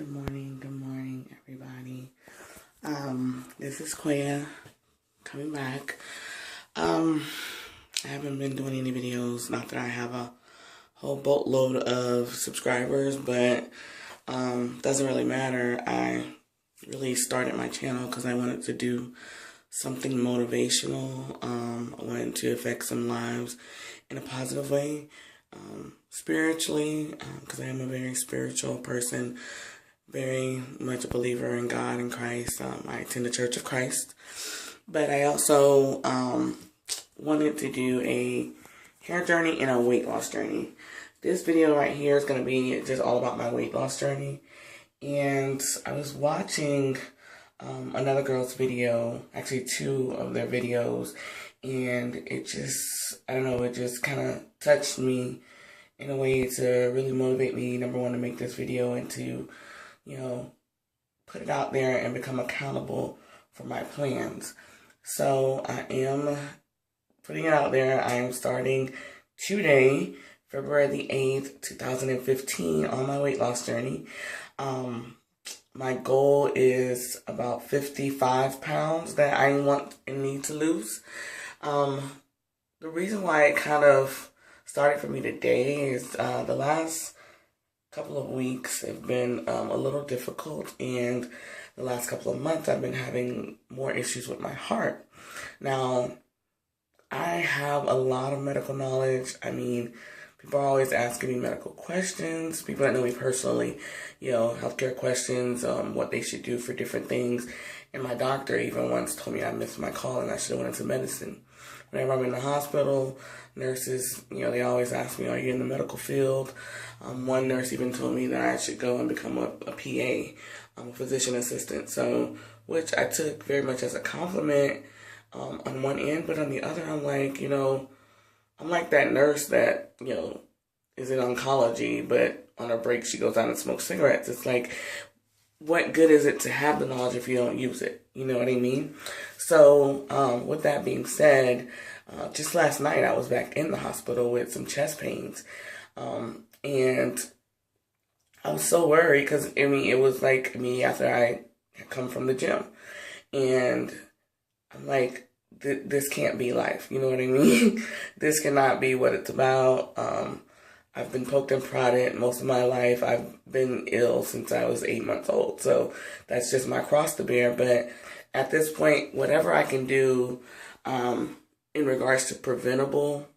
Good morning, everybody. This is Koyah coming back. I haven't been doing any videos, not that I have a whole boatload of subscribers, but doesn't really matter. I really started my channel because I wanted to do something motivational. I wanted to affect some lives in a positive way. Spiritually, because I am a very spiritual person, very much a believer in God and Christ. I attend the Church of Christ, but I also wanted to do a hair journey and a weight loss journey. This video right here is going to be just all about my weight loss journey, and I was watching another girl's video, actually two of their videos, and it just, I don't know, it just kind of touched me in a way to really motivate me, number one, to make this video and to, you know, put it out there and become accountable for my plans. So I am putting it out there. I am starting today, February the 8th, 2015, on my weight loss journey. My goal is about 55 pounds that I want and need to lose. The reason why it kind of started for me today is the last couple of weeks have been a little difficult, and the last couple of months I've been having more issues with my heart. Now, I have a lot of medical knowledge. I mean, people are always asking me medical questions. People that know me personally, you know, healthcare questions, what they should do for different things. And my doctor even once told me I missed my call and I should have went into medicine. Whenever I'm in the hospital, nurses, you know, they always ask me, are you in the medical field? One nurse even told me that I should go and become a PA, a physician assistant. So, which I took very much as a compliment on one end, but on the other, I'm like, you know, I'm like that nurse that, you know, is in oncology, but on her break she goes out and smokes cigarettes. It's like, what good is it to have the knowledge if you don't use it? You know what I mean? So, with that being said, just last night I was back in the hospital with some chest pains. And I was so worried because, I mean, it was like me after I had come from the gym. And I'm like, this can't be life. You know what I mean? This cannot be what it's about. I've been poked and prodded most of my life. I've been ill since I was 8 months old. So that's just my cross to bear. But at this point, whatever I can do in regards to preventable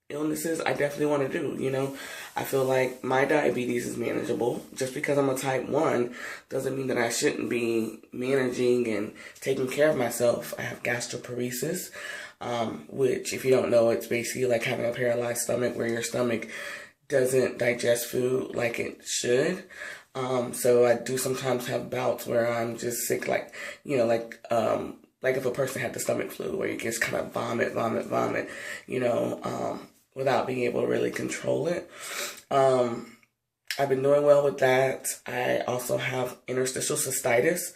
illnesses, I definitely want to do. You know, I feel like my diabetes is manageable. Just because I'm a type 1 doesn't mean that I shouldn't be managing and taking care of myself. I have gastroparesis, which, if you don't know, it's basically like having a paralyzed stomach where your stomach doesn't digest food like it should. So I do sometimes have bouts where I'm just sick, like, you know, like if a person had the stomach flu where you just kind of vomit, you know, without being able to really control it. I've been doing well with that. I also have interstitial cystitis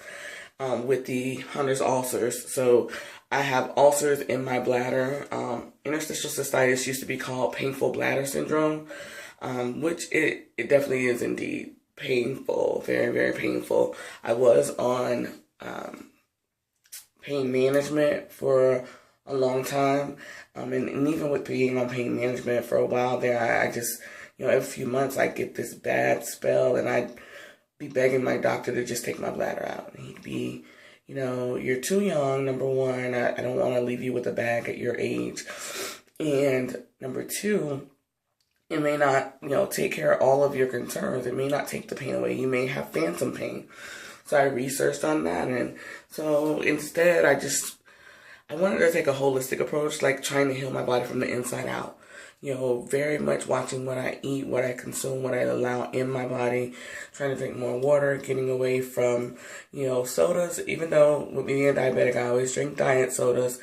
with the Hunter's ulcers. So I have ulcers in my bladder. Interstitial cystitis used to be called painful bladder syndrome, which it definitely is indeed painful, very, very painful. I was on pain management for a long time, and even with being on pain management for a while there, I just, you know, every few months I get this bad spell, and I'd be begging my doctor to just take my bladder out. And he'd be, you know, you're too young, number one, I don't want to leave you with a bag at your age, and number two, it may not, you know, take care of all of your concerns. It may not take the pain away. You may have phantom pain. So I researched on that, and so instead I wanted to take a holistic approach, like trying to heal my body from the inside out. You know, very much watching what I eat, what I consume, what I allow in my body, trying to drink more water, getting away from, you know, sodas. Even though with me being diabetic, I always drink diet sodas.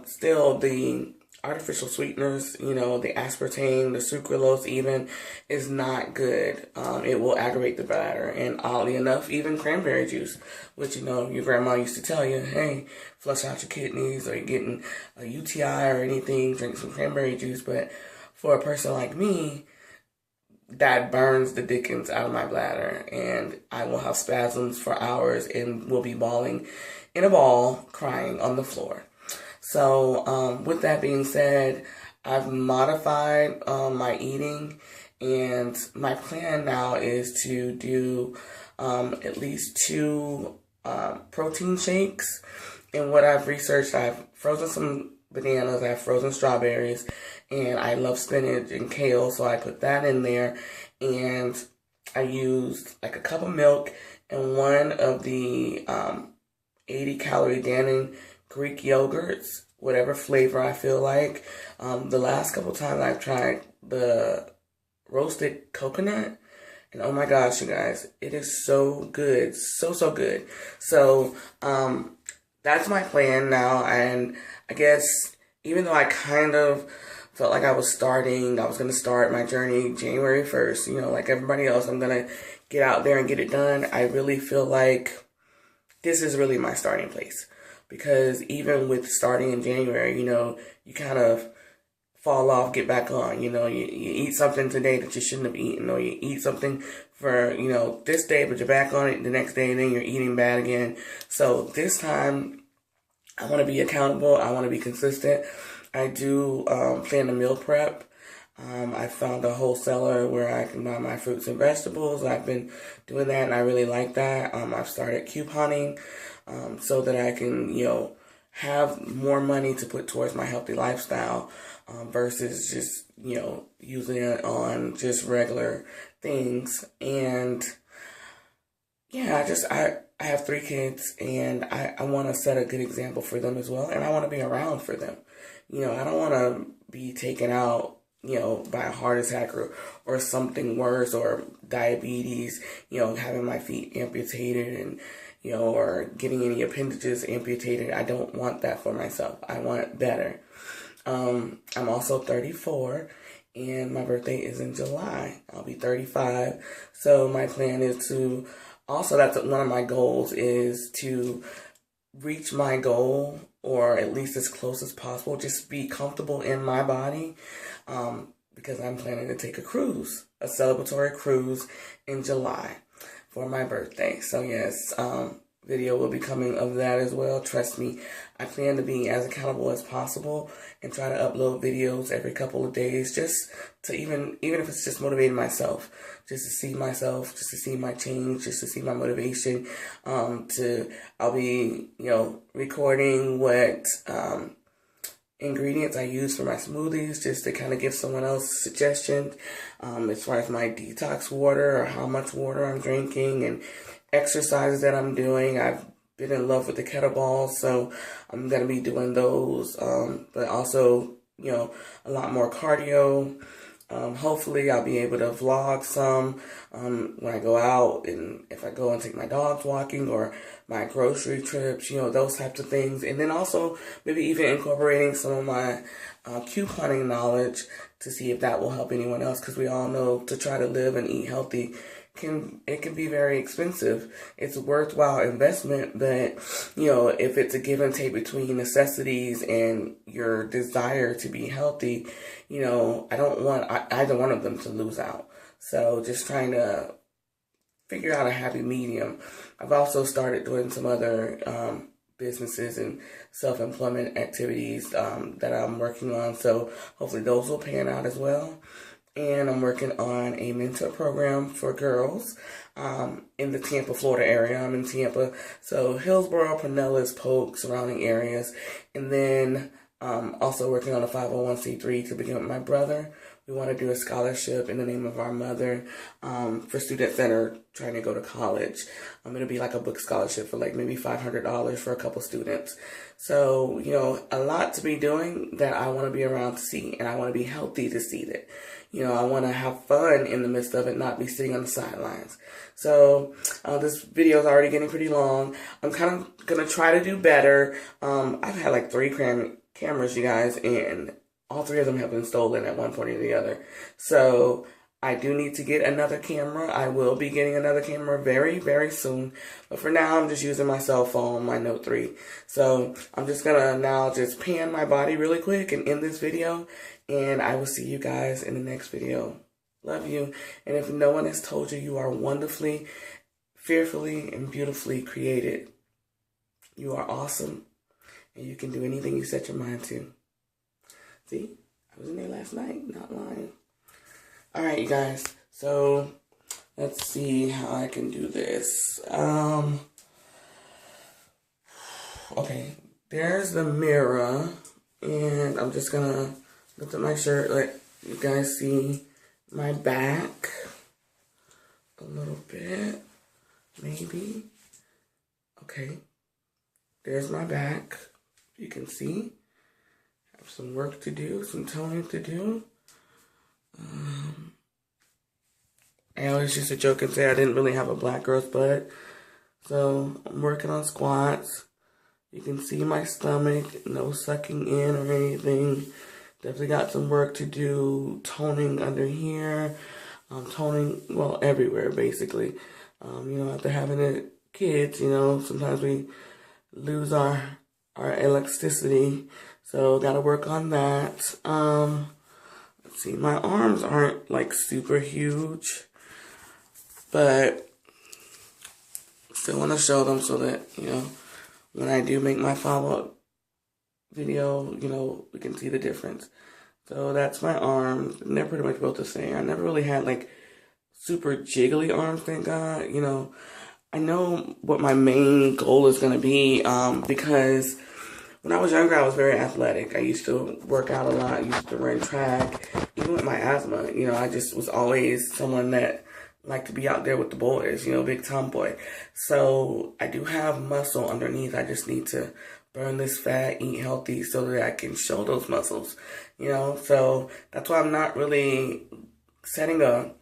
Still, the artificial sweeteners, you know, the aspartame, the sucralose even, is not good. It will aggravate the bladder. And oddly enough, even cranberry juice, which, you know, your grandma used to tell you, hey, flush out your kidneys, or you're getting a UTI or anything, drink some cranberry juice. But for a person like me, that burns the dickens out of my bladder, and I will have spasms for hours and will be bawling in a ball, crying on the floor. So with that being said, I've modified my eating, and my plan now is to do at least 2 protein shakes. And what I've researched, I've frozen some bananas, I have frozen strawberries, and I love spinach and kale, so I put that in there. And I used like a cup of milk and one of the 80-calorie Dannon Greek yogurts, whatever flavor I feel like. The last couple times I've tried the roasted coconut, and oh my gosh, you guys, it is so good, so good. So that's my plan now, and I guess even though I kind of felt like I was going to start my journey January 1st, you know, like everybody else, I'm going to get out there and get it done. I really feel like this is really my starting place, because even with starting in January, you know, you kind of fall off, get back on, you know, you eat something today that you shouldn't have eaten, or you eat something for, you know, this day, but you're back on it the next day, and then you're eating bad again. So this time, I want to be accountable. I want to be consistent. I do plan to meal prep. I found a wholesaler where I can buy my fruits and vegetables. I've been doing that, and I really like that. I've started couponing so that I can, you know, have more money to put towards my healthy lifestyle versus just, you know, using it on just regular things. And yeah, I have 3 kids, and I want to set a good example for them as well, and I want to be around for them. You know, I don't want to be taken out, you know, by a heart attack or something worse, or diabetes, you know, having my feet amputated, and, you know, or getting any appendages amputated. I don't want that for myself. I want it better. I'm also 34, and my birthday is in July. I'll be 35. So my plan is to, also that's one of my goals, is to reach my goal, or at least as close as possible, just be comfortable in my body, because I'm planning to take a cruise, a celebratory cruise in July for my birthday. So yes, video will be coming of that as well. Trust me, I plan to be as accountable as possible and try to upload videos every couple of days, just to even if it's just motivating myself, just to see myself, just to see my change, just to see my motivation. I'll be, you know, recording what ingredients I use for my smoothies, just to kind of give someone else suggestions as far as my detox water, or how much water I'm drinking, and exercises that I'm doing. I've been in love with the kettlebells, so I'm going to be doing those, but also, you know, a lot more cardio. Hopefully I'll be able to vlog some when I go out, and if I go and take my dogs walking, or my grocery trips, you know, those types of things. And then also maybe even incorporating some of my couponing knowledge to see if that will help anyone else, because we all know to try to live and eat healthy can be very expensive. It's a worthwhile investment, but you know, if it's a give and take between necessities and your desire to be healthy, you know, I don't want either one of them to lose out. So just trying to figure out a happy medium. I've also started doing some other businesses and self-employment activities that I'm working on, so hopefully those will pan out as well. And I'm working on a mentor program for girls in the Tampa, Florida area. I'm in Tampa, so Hillsborough, Pinellas, Polk, surrounding areas. And then also working on a 501c3 to begin with my brother. We want to do a scholarship in the name of our mother for students that are trying to go to college. It'll be like a book scholarship for like maybe $500 for a couple students. So, you know, a lot to be doing that I want to be around to see, and I want to be healthy to see that. You know, I want to have fun in the midst of it, not be sitting on the sidelines. So this video is already getting pretty long. I'm kind of going to try to do better. I've had like 3 cameras, you guys, and all 3 of them have been stolen at one point or the other. So I do need to get another camera. I will be getting another camera very, very soon. But for now, I'm just using my cell phone, my Note 3. So I'm just going to now just pan my body really quick and end this video. And I will see you guys in the next video. Love you. And if no one has told you, you are wonderfully, fearfully, and beautifully created. You are awesome. And you can do anything you set your mind to. See? I was in there last night. Not lying. Alright, you guys. So, let's see how I can do this. Okay. There's the mirror. And I'm just gonna lift up my shirt. Let you guys see my back. A little bit. Maybe. Okay. There's my back. You can see. I have some work to do, some toning to do. I always used to joke and say I didn't really have a black girl's butt. So I'm working on squats. You can see my stomach, no sucking in or anything. Definitely got some work to do, toning under here. Toning, well, everywhere basically. You know, after having kids, you know, sometimes we lose our elasticity. So gotta work on that. Let's see, my arms aren't like super huge, but still want to show them so that, you know, when I do make my follow-up video, you know, we can see the difference. So that's my arms, and they're pretty much both the same. I never really had like super jiggly arms, thank God. You know, I know what my main goal is going to be, because when I was younger, I was very athletic. I used to work out a lot. I used to run track. Even with my asthma, you know, I just was always someone that liked to be out there with the boys, you know, big tomboy. So I do have muscle underneath. I just need to burn this fat, eat healthy so that I can show those muscles, you know. So that's why I'm not really setting a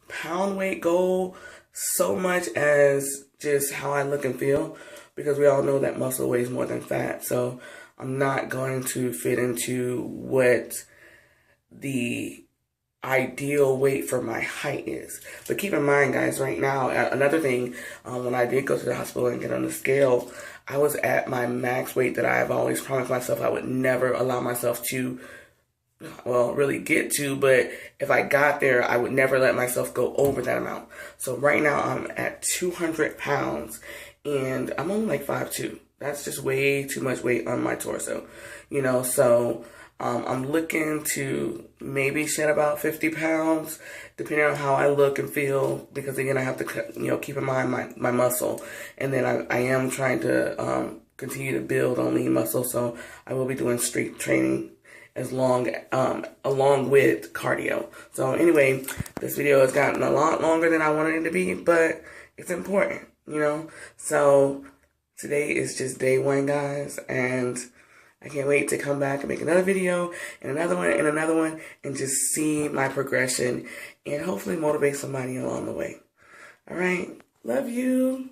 pound weight goal so much as just how I look and feel, because we all know that muscle weighs more than fat. So I'm not going to fit into what the ideal weight for my height is. But keep in mind, guys, right now, another thing, when I did go to the hospital and get on the scale, I was at my max weight that I've always promised myself I would never allow myself to, well, really get to, but if I got there, I would never let myself go over that amount. So right now I'm at 200 pounds and I'm only like 5'2". That's just way too much weight on my torso, you know. So I'm looking to maybe shed about 50 pounds, depending on how I look and feel, because again, I have to, you know, keep in mind my muscle. And then I am trying to continue to build on lean muscle, so I will be doing strength training along with cardio. So anyway, this video has gotten a lot longer than I wanted it to be, but it's important, you know. So today is just day one, guys, and I can't wait to come back and make another video and another one and another one and just see my progression and hopefully motivate somebody along the way. All right. Love you.